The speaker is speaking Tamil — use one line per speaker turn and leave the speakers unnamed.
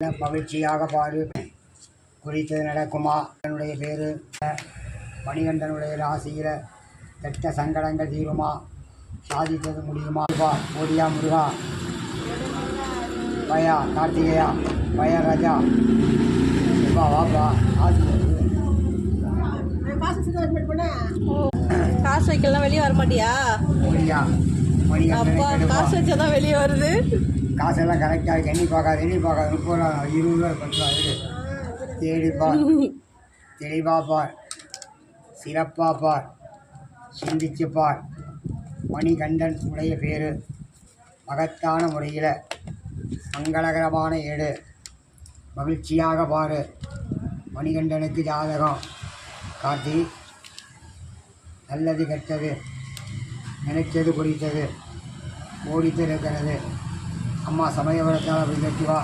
மகிழ்ச்சியாக பாரு குறித்தது நடக்குமா. என்னுடைய பேரு மணிகண்டனுடைய ராசியில் கெட்ட சங்கடங்கள் தீருமா, சாதித்தது முடியுமா. ஓடியா முருகா, பயா கார்த்திகேயா, பயா ராஜா, வாப்பா
காசு வைக்கலாம் வெளியே வர மாட்டியா.
ஓடியா
அப்பா காசு வச்சாதான் வெளியே வருது.
காசெல்லாம் கரெக்டாக எண்ணி பார்க்காது 30 ரூபா 20 ரூபா 10 ரூபா இருக்குது. தேடிப்பார், தெளிவாக பார், சிறப்பாக பார், சிந்திச்சு பார். மணிகண்டன் உடைய பேர் மகத்தான முறையில் மங்களகரமான ஏடு. மகிழ்ச்சியாக பாரு. மணிகண்டனுக்கு ஜாதகம் கார்த்தி நல்லது கெட்டது நினைச்சது குறித்தது ஓடித்து இருக்கிறது. அம்மா சமயபுரத்தால் அப்படி கட்டி வா.